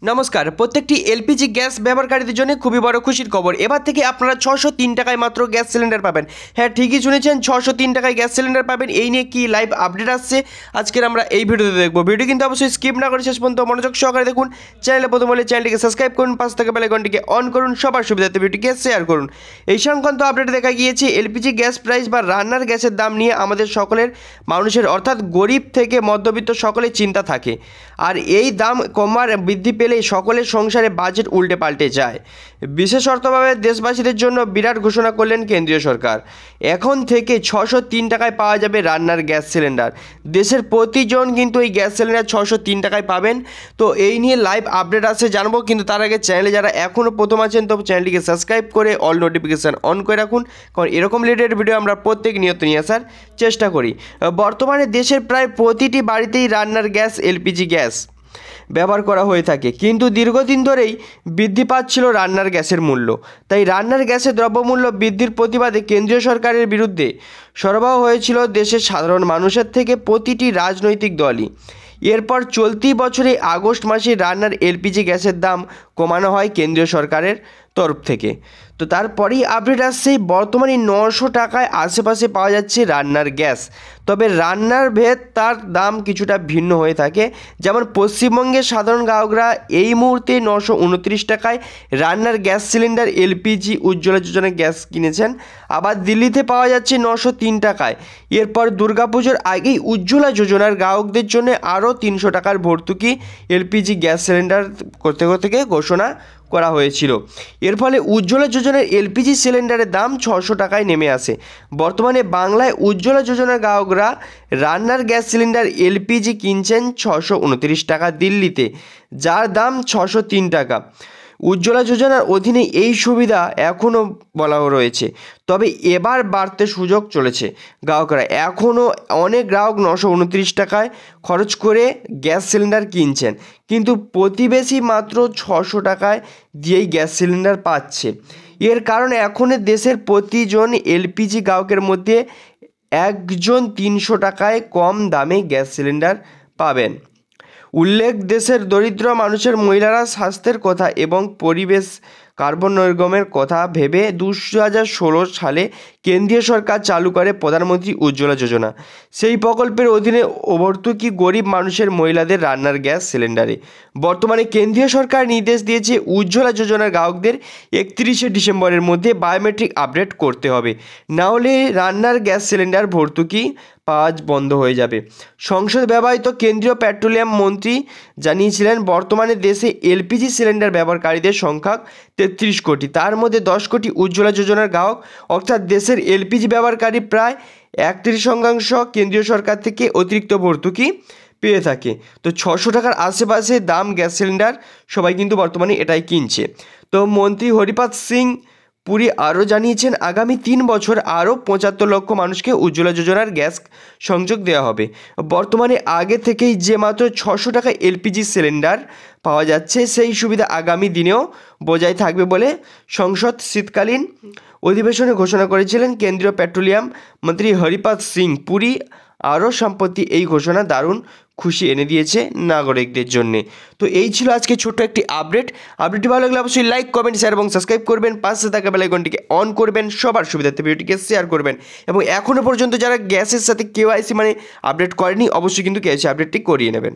नमस्कार प्रत्येकटी LPG gas व्यवहारकारीদের জন্য খুবই বড় খুশির খবর। এবার থেকে আপনারা 603 টাকায় মাত্র গ্যাস সিলিন্ডার পাবেন। হ্যাঁ ঠিকই শুনেছেন, 603 টাকায় গ্যাস সিলিন্ডার পাবেন। এই নিয়ে কি লাইভ আপডেট আসছে আজকের আমরা এই ভিডিওতে দেখব। ভিডিও কিন্তু অবশ্যই স্কিপ না করে শেষ পর্যন্ত মনোযোগ সহকারে দেখুন। চ্যানেলে প্রথম হলে চ্যানেলটিকে সাবস্ক্রাইব করুন, পাশে থাকা বেল আইকনটিকে অন করুন, সবার সুবিধার্থে ভিডিওটিকে শেয়ার করুন। এই সংক্রান্ত আপডেটে দেখা গিয়েছে এলপিজি গ্যাস প্রাইস বা রান্নার গ্যাসের দাম নিয়ে আমাদের সকলের মানুষের অর্থাৎ গরিব থেকে মধ্যবিত্ত সকলের চিন্তা থাকে। আর এই দাম কমার বৃদ্ধি পেলেই সকলের সংসারে বাজেট উল্টে পাল্টে যায়। বিশেষ অর্থভাবে দেশবাসীদের জন্য বিরাট ঘোষণা করলেন কেন্দ্রীয় সরকার। এখন থেকে 603 টাকায় পাওয়া যাবে রান্নার গ্যাস সিলিন্ডার। দেশের প্রতিজন কিন্তু এই গ্যাস সিলিন্ডার 603 টাকায় পাবেন। তো এই নিয়ে লাইভ আপডেট আছে জানবো, কিন্তু তার আগে চ্যানেলে যারা এখনও প্রথম আছেন তো চ্যানেলটিকে সাবস্ক্রাইব করে অল নোটিফিকেশান অন করে রাখুন, কারণ এরকম রিলেটেড ভিডিও আমরা প্রত্যেক নিয়ত নিয়ে আসার চেষ্টা করি। বর্তমানে দেশের প্রায় প্রতিটি বাড়িতেই রান্নার গ্যাস এলপিজি গ্যাস ব্যবহার করা হয়ে থাকে, কিন্তু দীর্ঘদিন ধরেই বৃদ্ধি পাচ্ছিল রান্নার গ্যাসের মূল্য। তাই রান্নার গ্যাসের দ্রব্যমূল্য বৃদ্ধির প্রতিবাদে কেন্দ্রীয় সরকারের বিরুদ্ধে সরবরাহ হয়েছিল দেশের সাধারণ মানুষের থেকে প্রতিটি রাজনৈতিক দলই। এরপর চলতি বছরে আগস্ট মাসে রান্নার এলপিজি গ্যাসের দাম কমানো হয় কেন্দ্রীয় সরকারের তরফ থেকে। তো তারপরেই আপডেট আসছে বর্তমানে 900 টাকায় আশেপাশে পাওয়া যাচ্ছে রান্নার গ্যাস। তবে রান্নার ভেদ তার দাম কিছুটা ভিন্ন হয়ে থাকে। যেমন পশ্চিমবঙ্গের সাধারণ গ্রাহকরা এই মুহূর্তে 929 টাকায় রান্নার গ্যাস সিলিন্ডার এলপিজি উজ্জ্বলা যোজনা গ্যাস কিনেছেন। আবার দিল্লিতে পাওয়া যাচ্ছে 903 টাকায়। এরপর দুর্গাপুজোর আগেই উজ্জ্বলা যোজনার গ্রাহকদের জন্য আরও 300 টাকার ভর্তুকি এলপিজি গ্যাস সিলিন্ডার থেকে ঘোষণা করা হয়েছিল। এর ফলে উজ্জ্বলা যোজনার এলপিজি সিলিন্ডারের দাম 600 টাকায় নেমে আসে। বর্তমানে বাংলায় উজ্জ্বলা যোজনার গ্রাহকরা রান্নার গ্যাস সিলিন্ডার এলপিজি কিনছেন 629 টাকা দিল্লিতে, যার দাম 603 টাকা। উজ্জ্বলা যোজনার অধীনে এই সুবিধা এখনও বলা রয়েছে, তবে এবার বাড়তে সুযোগ চলেছে। গ্রাহকরা এখনও অনেক গ্রাহক 929 টাকায় খরচ করে গ্যাস সিলিন্ডার কিনছেন, কিন্তু প্রতিবেশী মাত্র 600 টাকায় দিয়েই গ্যাস সিলিন্ডার পাচ্ছে। এর কারণে এখন দেশের প্রতিজন এলপিজি গ্রাহকের মধ্যে একজন 300 টাকায় কম দামে গ্যাস সিলিন্ডার পাবেন। উল্লেখ, দেশের দরিদ্র মানুষের মহিলারা স্বাস্থ্যের কথা এবং পরিবেশ কার্বন নির্গমের কথা ভেবে 2016 সালে কেন্দ্রীয় সরকার চালু করে প্রধানমন্ত্রী উজ্জ্বলা যোজনা। সেই প্রকল্পের অধীনে ভর্তুকি গরিব মানুষের মহিলাদের রান্নার গ্যাস সিলিন্ডারে। বর্তমানে কেন্দ্রীয় সরকার নির্দেশ দিয়েছে উজ্জ্বলা যোজনার গ্রাহকদের 31শে ডিসেম্বরের মধ্যে বায়োমেট্রিক আপডেট করতে হবে, না হলে রান্নার গ্যাস সিলিন্ডার ভর্তুকি পাওয়া বন্ধ হয়ে যাবে। সংসদে ব্যবহৃত কেন্দ্রীয় পেট্রোলিয়াম মন্ত্রী জানিয়েছিলেন বর্তমানে দেশে এলপিজি সিলিন্ডার ব্যবহারকারীদের সংখ্যা 33 কোটি, তার মধ্যে 10 কোটি উজ্জ্বলা যোজনার গ্রাহক, অর্থাৎ দেশের এলপিজি ব্যবহারকারী প্রায় 31% কেন্দ্রীয় সরকার থেকে অতিরিক্ত ভর্তুকি পেয়ে থাকে। তো 600 টাকার আশেপাশে দাম গ্যাস সিলিন্ডার, সবাই কিন্তু বর্তমানে এটাই কিনছে। তো মন্ত্রী হরিপাদ সিং পুরী আরও জানিয়েছেন আগামী 3 বছর আরও 75 লক্ষ মানুষকে উজ্জ্বলা যোজনার গ্যাস সংযোগ দেওয়া হবে। বর্তমানে আগে থেকেই যে মাত্র 600 টাকায় এলপিজি সিলিন্ডার পাওয়া যাচ্ছে, সেই সুবিধা আগামী দিনেও বজায় থাকবে বলে সংসদ শীতকালীন অধিবেশনে ঘোষণা করেছিলেন কেন্দ্রীয় পেট্রোলিয়াম মন্ত্রী হরিপাদ সিং পুরী। আরও সম্প্রতি এই ঘোষণা দারুণ খুশি এনে দিয়েছে নাগরিকদের জন্যে। তো এই ছিল আজকে ছোট্ট একটি আপডেটটি ভালো লাগলে অবশ্যই লাইক, কমেন্ট, শেয়ার এবং সাবস্ক্রাইব করবেন, পাশে থাকা বেল আইকনটিকে অন করবেন, সবার সুবিধার্থে ভিডিওটিকে শেয়ার করবেন। এবং এখনও পর্যন্ত যারা গ্যাসের সাথে কেওয়াইসি আপডেট করেনি অবশ্যই কিন্তু কেওয়াইসি আপডেটটি করিয়ে নেবেন।